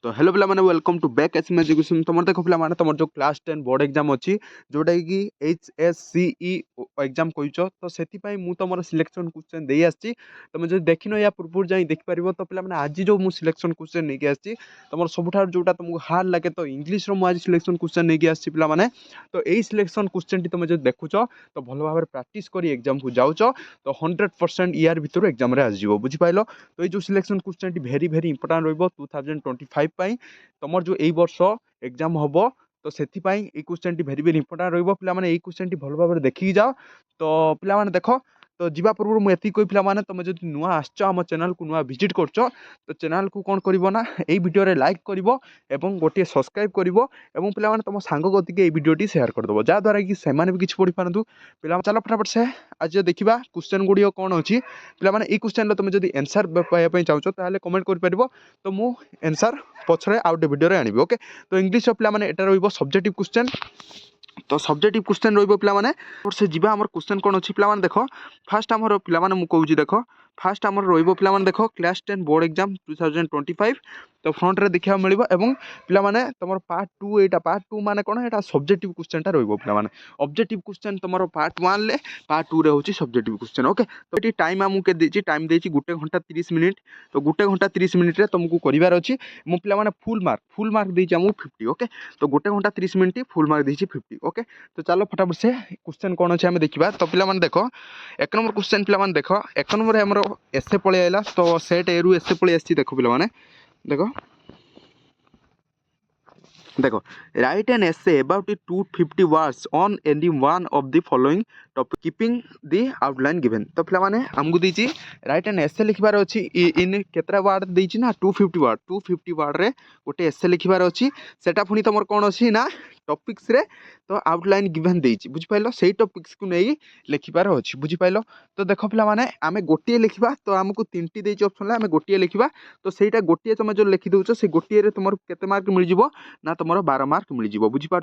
तो हेलो पिला माने welcome to back SM education. तुम देखो पिला माने तुम जो क्लास 10 बोर्ड एग्जाम अच्छी जोटा कि एचएससीई एग्जाम कहीच तो से मु तुम सिलेक्शन क्वेश्चन दे आसी। तुम जो देखिन या पूर्व जाई देख पार तो पिला माने आज जो मु सिलेक्शन क्वेश्चन नहीं आसी तुम सबुठ जोटा तुमको हार्ड लगे तो इंग्लिश रो आज सिलेक्शन क्वेश्चन नहीं आसी पिला माने। तो यही सिलेक्शन क्वेश्चन तुम जो देखुच तो भल भाव प्रैक्टिस कर एग्जाम को जाऊच तो 100% ईयर भितर एग्जाम आसो बुझिपाल। तो ये सिलेक्शन क्वेश्चन भेरी भेरी इंपोर्टाट रही 2025 तुम जो यही वर्ष एग्जाम हम तो से क्वेश्चन भेरी भेरी इंपोर्टाट रही क्वेश्चन भल भाव देखिकी जाओ। तो पिला देख तो जीवा पूर्व मुझे कही पे तुम जो नुआ आम चैनल को नुआ विजिट कर तो चैनल को कौन करना यही वीडियो लाइक कर गोटे सब्सक्राइब कर पे तुम सांग गति के वीडियो सेयार करदेव जहाँद्वारा कि से भी किसी पढ़ी पारतु पे चल फटाफट से आज देखा क्वेश्चन गुड़िक कौन अच्छी पे ये क्वेश्चन तुम जो एनसर पाइबा चाहो तो कमेंट कर तो मु एनसर पछरे आउ गोटे वीडियो आनी ओके। तो इंग्लिश पे एटा रही सब्जेक्टिव क्वेश्चन तो सब्जेक्टिव क्वेश्चन रही से जीवा आम क्वेश्चन कौन अच्छी पे देख फास्ट आमर पे मुझे देख फास्ट आमर रही देख क्लास 10 बोर्ड एग्जाम 2025 तो फ्रंट रे देखा मिल पे तुम पार्ट 2 यहाँ पार्ट 2 मान कौन यहाँ सब्जेक्टिव क्वेश्चन पे ऑब्जेक्टिव क्वेश्चन तुम पार्ट 1 ले पार्ट 2 रे होची सब्जेक्टिव क्वेश्चन ओके। तो ये टाइम आमको टाइम देती 1 घंटा 30 मिनिट तो 1 घंटा 30 मिनिट तुमको करार अच्छी मु पे फुल मार्क देती आमको 50 ओके। तो 1 घंटा 30 मिनिट फुल मार्क देती 50 ओके। तो चलो फटाफट से क्वेश्चन कौन अच्छे आम देखा। तो पे देख 1 नंबर क्वेश्चन पे देख 1 नंबर आमर एसे पलि आला तो सेट ए रु एसे पलि आसी देख पे देखो देखो right an essay about 250 words on any one of the following topic keeping the outline given. तो पे आमको दी राइट एन एसे लिखबार अच्छी इन केतरा वार्ड देती ना 250 वार्ड रे गोटे एसे लिखबार अच्छी सेटा पुणी तुम कौन अच्छी ना टॉपिक्स रे तो आउटलाइन गिवन देती बुझिपाल से टॉपिक्स को नहीं लिखबार अच्छी बुझिपाल। तो देख पे आम गोटे लिखा तो आमको 3टी देती ऑप्शन आम गोटे लिखा तो सहीटा गोटे तुम जो लिखी दौच से गोटे तुम केते मार्क मिल ना तुम 12 मार्क मिल बुझीपार।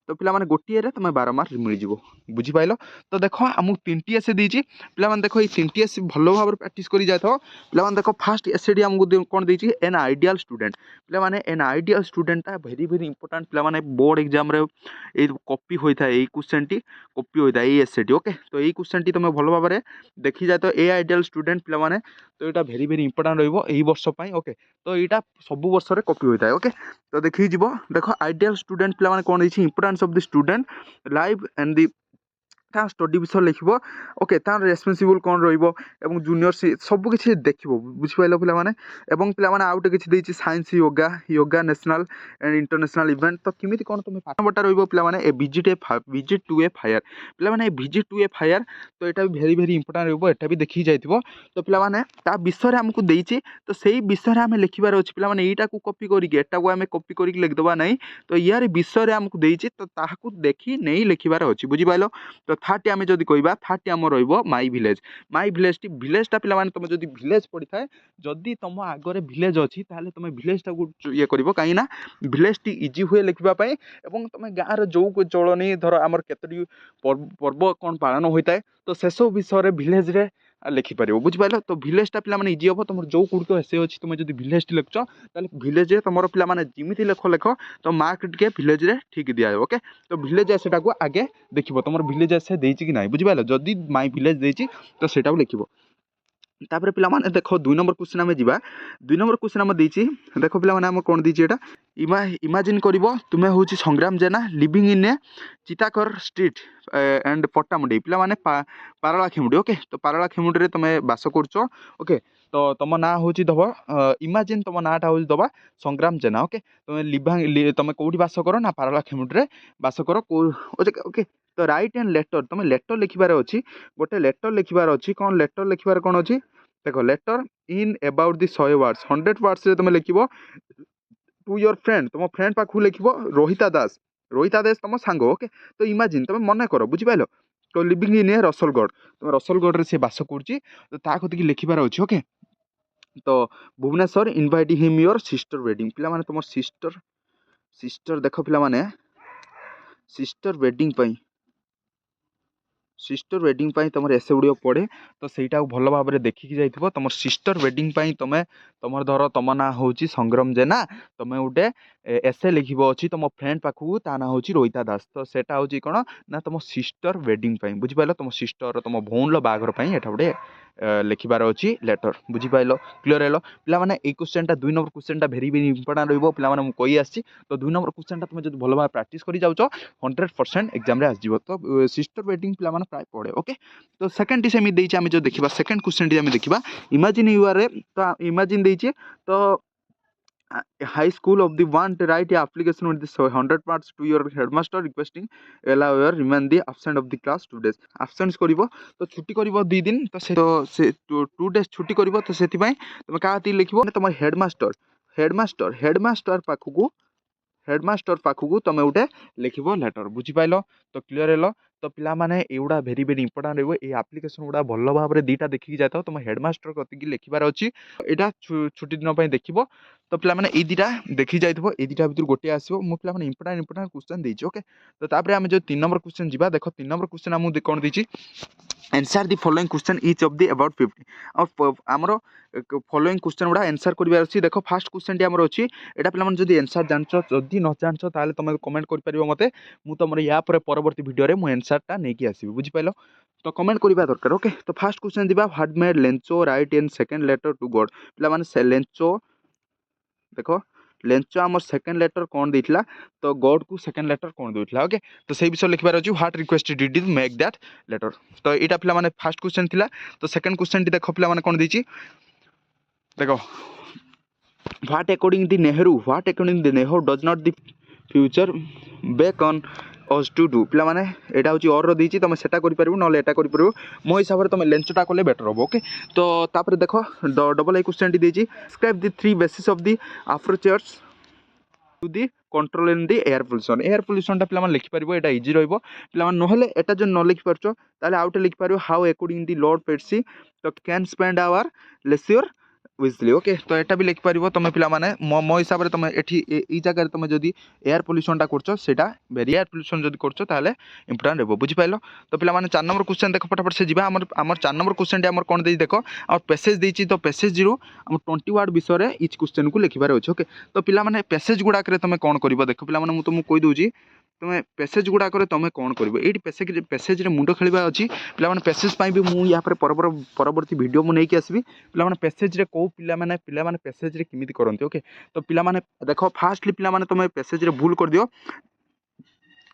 तो पे गोटे तुम 12 मार्क मिल बुझिपाल। तो देख आमको 3टी एसे देती पे देख ये 3टी एस भल भाव प्रैक्टिस कर जाए पे देख फास्ट एसेडी आमको कौन देती एन आइडियल स्टूडेंट पे एन आइडियल स्टूडेंटा भेरी भेरी इंपोर्टाट पे बोर्ड एग्जाम कॉपी होता है यही क्वेश्चन टी कॉपी होता है एसेडी ओके। तो यही क्वेश्चन टी तुम भल भाव देखी जाए तो ए आइडियल स्टूडेंट पे तो यहाँ भेरी भेरी इंपोर्टाट रही वर्ष ओके। तो यहाँ सब वर्ष कॉपी होता है ओके। तो देखिए देख आइडियल स्टूडेंट पे कौन importance of the student life and the study विषय लिख ओके तार रेस्पन्सिबल कौन रोक जूनियर सबकि देख बुझिपाल पे आउट किसी science yoga national and international event तो किमी कौन तुम पाठ बटा पे विजिट टू ए फायर पे विजिट टू ए फायर तो यहाँ भी भेरी भेरी इंपोर्टाट रहा भी देखी जाए। तो पे विषय आमको देती तो सही विषय आम लिखार अच्छे पे यहीटा को कॉपी करके आम कॉपी कर लिखिदेवा ना तो यार विषय आमको देती तो ताकू देखी नहीं लिखार अच्छी बुझिपाल। तो थर्ड आम जब कह थर्ड आम रई भिलेज टी भिलेजटा पे तुम जो भिलेज पड़ी था जदि तुम आगे भिलेज अच्छी तुम भिलेजटा को ये कर कहीं भिलेज टी इजी हुए लिखापी तुम गाँव जो चलनी धर आमर केतोटी पर्व कौन पालन होता है तो से सब विषय भिलेज रे लिखिपर बुझिपाल। तो भिलेजटा पे इजी हम तुम जो गुड़िक ऐसे अच्छी तुम जो भिलेज टी लिखुच भिलेज तुम पे जमी लेख लेख तो मार्क टे भिलेज रे ठीक दिया ओके। तो भिलेज एसेटा को आगे देख तुम भिलेज एसे देती कि ना बुझिपाल जदि माई भिलेज देती तो सेटा लिख तापर पे देख 2 नंबर क्वेश्चन आम जा 2 नंबर क्वेश्चन आम देती देख पे कौन देती इमाजिन कर तुम्हें हूँ Sangram Jena living in a चिताकर स्ट्रीट एंड पट्टामुंडी पे पारला खेमुडी ओके। तो पारला खेमुडी तुम बास कर ओके। तो तुम ना हूँ दब इमाजिन तुम नाटा हूँ दबा संग्राम जेना ओके। तुम कौटी बास कर ना पारला खेमुडी बास कर ओके। तो राइट एंड लेटर तुम लेटर लिखार अच्छी गोटे लेटर लिखार अच्छी कौन लेटर लिखार कौन अच्छी देख letter in about the 100 words 100 words तुम लिख टू योर फ्रेंड तुम फ्रेंड पाख लिख रोहिता दास तुम सांग ओके। तो इमाजिन तुम मन कर बुझिपाल तो लिविंग इन ए रसलगढ़ तुम रसलगढ़ से बास कर लिखार अच्छे ओके। तो Bhubaneswar invite him your sister wedding पे तुम सिस्टर देख पे सिस्टर वेडिंग सिस्टर वेडिंग तुम एसे गुड़ पढ़े तो सहीटा भल भाव में देखिकी जाइए तुम सिस्टर वेडिंग तुम तुम धर तुम ना हूँ संग्राम जेना तुम गोटे एसे लिखब अच्छी तुम फ्रेंड पाखक ता ना हूँ रोहिता दास तो सेटा हूँ कौन ना तुम सिस्टर वेडिंग बुझिपाल तुम सिस्टर तुम भौन बाघर एटा गोटे लिखार अच्छी लेटर बुझिपाल क्लीयर है पे ये क्वेश्चन 2 नंबर क्वेश्चन भेरी भेरी इंपोर्टाट रही पे कही आसी तो 2 नंबर क्वेश्चन तुम जो भल भाव प्राक्ट कर जाऊँ 100% एग्जाम आसो तो सिस्टर वेडिंग पे प्राय पढ़े ओके तो सेकेंड टी सेमती आम जो देखा सेकेंड क्वेश्चन टी देखा इमेजिन यू आर तो इमेजिन देचे तो high school of the one to write a application with the 100 parts to your headmaster requesting allow your remain the absent of the class 2 days absence करिवो तो छुट्टी करिवो 2 दिन तो से 2 days छुट्टी करिवो तो सेति पई तुम काती लिखिबो तुम हेडमास्टर पाखक तुम गोटे लिख लेटर बुझिपाल तो क्लीयर है तो पिला माने एगुड़ा भेरी भेरी इंपोर्टाट रही आप्लिकेसन गुड़ा भल भाव में दुटा देखिकी जाता तुम हेडमास्टर कति लिखार अच्छी यहाँ छुट्टी दिन देख तो पिला माने ये दुटा देखी जाइए ये दुटा भर गोटे आसो मुझे पे इंपोर्टाट क्वेश्चन देती ओके तो तापर आम जो 3 नंबर क्वेश्चन जी देख 3 नंबर क्वेश्चन आमको कौन देती answer the following question each of the about 50 और आमर फॉलोइंग क्वेश्चन गुड़ा आंसर करार अच्छी देख फास्ट क्वेश्चन टी आमर अच्छी एटा पे जब आंसर जानच जदि न जानच ताले तुम कमेंट कर मते मु तुम या परवर्ती वीडियो मु आंसरटा नहीं आसबि बुझिपाल तो कमेंट करवा दरकार ओके तो फास्ट क्वेश्चन दिबा what made Lencho write in second letter to God पिला माने लेंचो देखो लेंचो आमर सेकंड लेटर कौन देथिला तो गॉड को सेकंड लेटर कौन देथिला ओके तो सही विषय लिखबार अछि what request did is make that letter तो एटा पिला माने फर्स्ट क्वेश्चन थिला तो सेकंड क्वेश्चन टी देखो पिला माने कौन देछि देखो what according the Nehru does not the future bake on us to do पिला माने एटा होची और देछि तुम सेटा करि परबो नले एटा करि परबो मो हिसाब रे तुम लेंचटा कोले बेटर हो ओके तो तापर देखो डबल ए क्वेश्चन टी देछि describe the 3 basis of the approaches to the control in the air pollution पे लिखि पार यहाँ इजी रहा पे ना एटा जो न लिखि पार्छ ताले आउटे लिखि पार हाउ अकॉर्डिंग दी लॉर्ड पेट्सी तो कैन स्पेंड आवर लेस्योर विजली ओके तो यहाँ भी लिखि पार तुम पे मो हिसाब से तुम ये जगह तुम जदि एयर पोल्यूशन करटा वेरी एयर पोल्यूशन जब कर इंपोर्टाट रहा बुझिपाल तो पे 4 नंबर क्वेश्चन देख फटाफट से जी आम 4 नंबर क्वेश्चन आम कौन दे देख और पैसेज देती तो पैसेज रु आम 20 वर्ड विषय इच क्वेश्चन को लिखार अच्छे ओके तो पे पैसेज गुड़ाक तुम कौन कर देख पे मुझे तुमको कहीदे तुम पैसेज गुड़ाक तुम कौन कर पैसेज मुंड खेलवा अच्छी पे पैसेज भी मुझे परवर्ती वीडियो मुझे आसबि पे पैसेज कौ पे पैसेज केमी करते ओके तो पे देख फास्टली पे तुम पैसेज भूल कर दियो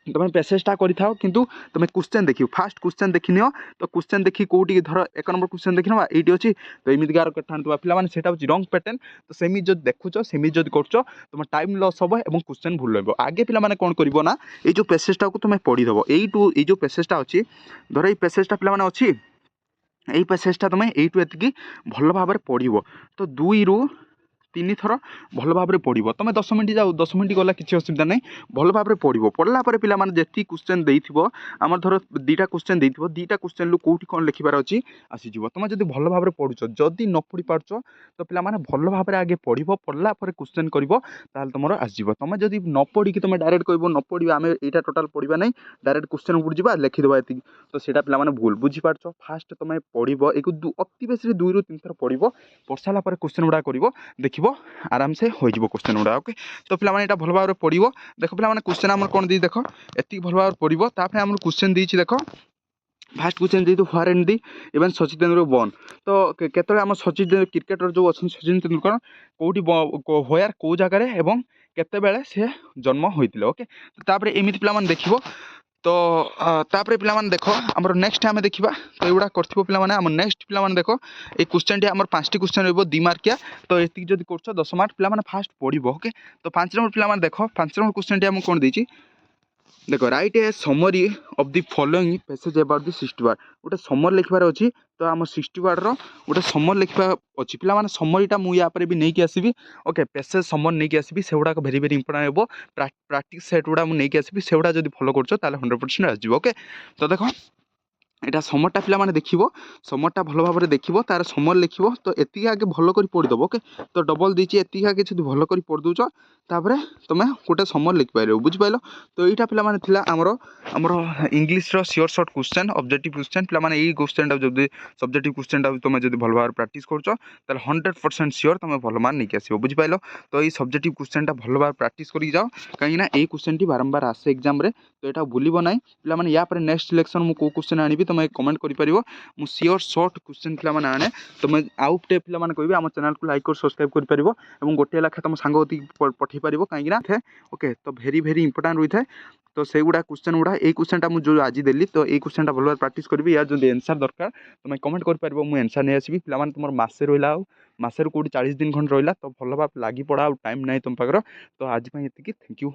तुम पैसेजटा कर किंतु तुम क्वेश्चन देखियो फास्ट क्वेश्चन देखी नियो तो क्वेश्चन देखी कौटी धर 1 नंबर क्वेश्चन देखी ना ये अच्छी तो एमती गार करता पे रंग पैटर्न तो सेमी जो देखुच सेमी जो कर तुम टाइम लॉस हम और क्वेश्चन भूल रहा आगे पे कौन कर ना ये जो पैसेजटा को तुम पढ़ीदेव ये जो पैसेजटा अच्छी धर ये पैसेजटा पे अच्छी यही पैसेजटा तुम यू एति भल भाव में पढ़ तो 2 रु 3 थर भल भाव में पढ़ तुम 10 मिनट जाओ 10 मिनट गला किसी असुविधा नहीं भल भाव में पढ़ पढ़ला पे जी क्वेश्चन देथिबो आम धर 2टा क्वेश्चन देथिबो 2टा क्वेश्चन लु कोठी कौन लिखिबार अछि आसीजिवो तुम जदि भल भाव में पढ़ुछ जदि न पढ़ी पारछ तो पे भल भाव में आगे पढ़ पढ़ला क्वेश्चन करिवो ताल तुम आसीजिवो तुम जदि न पढ़ी तुम डायरेक्ट कहबो न पढ़ी आम एटा टोटाल पढ़ा नहीं डायरेक्ट क्वेश्चन उपड़ जा लिखिदेवा ये तो सेटा पे भूल बुझीपारछ फास्ट तुम पढ़ एक अति बेसी 2 रु 3 थर पढ़ पढ़ सारा क्वेश्चन गुड़ा कर देखिए आराम से हो क्वेश्चन गुड़ा ओके तो पे यहाँ भल भाव में पढ़ देख पे क्वेश्चन आम कौन दी देख एति भल भाव में पढ़ आम क्वेश्चन देख first question the where and the even Sachin Tendulkar born तो केतले आम सचिन क्रिकेटर जो अच्छा सचिन तेंदुलकर कौटी होयार कौ जगार एवं केते बेले से जन्म होते ओके तापर एमती पे देखो तो तापर पे देख आम नेक्स्ट आम देखा तो युवा कर पे नेक्स्ट पे देख ये क्वेश्चन टी आम 5टी क्वेश्चन रो 2 मार्किया तो ये जब कर 10 मार्क पे फास्ट पढ़ ओके तो 5 नंबर पे देख 5 नंबर क्वेश्चन टी आम कौन देती देखो right A summary of the following passage about the 60 word गोटे समर लिखबार अच्छी तो आम 60 वर्ड रो गोटे समर लिखा अच्छी पे समरीटा मुझे यहाँ भी नहीं आसबि ओके पैसेज समर नहीं आसबि से गुड़ाक भेरी भेरी इंपोर्टाट हो प्राक्टिस सेट गुड़ा मुझे नहीं आसबि से गुड़ा जब फॉलो कर 100% आसो ओके तो देखो এটা সমরটা ପିଲାମାନେ ଦେଖିବ ସମରଟା ଭଲ ଭାବରେ ଦେଖିବ ତାର ସମର ଲେଖିବ ତ ଏତିକି ଆଗେ ଭଲ କରି ପଢ଼ିଦେବ ଓକେ ତ ଡବଲ ଦେଇଛି ଏତିକି ଆଗେ ଯଦି ଭଲ କରି ପଢ଼ି ଦେଉଛ ତାପରେ ତୁମେ ଗୋଟେ ସମର ଲେଖିପାରିବ ବୁଝିପାରିଲ ତ ଏଇଟା ପିଲାମାନେ ଥିଲା ଆମର ଆମର ଇଂଲିଶର sure short question objective question ପିଲାମାନେ ଏଇ କ୍ୱେଶ୍ଚନ୍ଟା ଯଦି ସବଜେକ୍ଟିଭ୍ କ୍ୱେଶ୍ଚନ୍ଟା ତୁମେ ଯଦି ଭଲ ଭାବରେ ପ୍ରାକ୍ଟିସ୍ କରୁଛ ତାହେଲେ 100% ସିଓର ତୁମେ ଭଲ ମାର୍କ ନେଇକି ଆସିବ ବୁଝିପାରିଲ ତ ଏଇ ସବଜେକ୍ଟିଭ୍ କ୍ୱେଶ୍ଚନ୍ଟା ଭଲ ଭାବରେ ପ୍ରାକ୍ଟିସ୍ କରିକି ଯାଅ କାହିଁକିନା ଏଇ କ୍ୱେଶ୍ଚନ୍ଟି ବାରମ୍ବାର ଆସେ ଏକ୍ଜାମ୍ରେ ତ ଏଇଟା ଭୁଲିବ ନାହିଁ ପିଲାମାନେ ୟା ପରେ ନେକ୍ସଟ ସିଲେକ୍ସନ୍ ମୁଁ କେଉଁ କ୍ୱେଶ୍ଚନ୍ ଆଣିବି ତୁମେ କମେଣ୍ଟ କରିପାରିବ ମୁଁ ସିଓର ସର୍ଟ କ୍ୱେଶ୍ଚନ୍ ପିଲାମାନେ ଆଣେ ତୁମେ ଆଉ ଗୋଟେ ପିଲାମାନେ କହିବି ଆମ ଚ୍ୟାନେଲକୁ ଲାଇକ୍ କରି ସବସ୍କ୍ରାଇବ୍ କରିପାରିବ ଏବଂ ଗୋଟିଏ ଲେଖା ତୁମ ସାଙ୍ଗ କତିକି ପଠାଇ ପାରିବ କାହିଁକିନା ଓକେ ତ ଭେରି ଇମ୍ପୋର୍ଟାଣ୍ଟ ହୋଇଥାଏ ତ ସେଇଗୁଡ଼ା କ୍ୱେଶ୍ଚନ୍ ଗୁଡ଼ା ଏଇ କ୍ୱେଶ୍ଚନ୍ଟା ମୁଁ ଯେଉଁ ଆଜି ଦେଲି ତ ଏଇ କ୍ୱେଶ୍ଚନ୍ଟା ଭଲ ଭାବରେ ପ୍ରାକ୍ଟିସ୍ କରିବି ୟା ଯଦି ଆନ୍ସର୍ ଦରକାର ତୁମେ କମେଣ୍ଟ କରିପାରିବ ମୁଁ ଆନ୍ସର୍ ନେଇ ଆସିବି ପିଲାମାନେ ତୁମର ମାସେ ରହିଲା ଆଉ ମାସେରୁ କେଉଁଠି 40 ଦିନ ଖଣ୍ଡେ ରହିଲା ତ ଭଲ ଭାବରେ ଲାଗି ପଡ଼ା ଆଉ ଟାଇମ୍ ନାହିଁ ତୁମ ପାଖର ତ ଆଜି ପାଇଁ ଏତିକି ଥ୍ୟାଙ୍କ ୟୁ।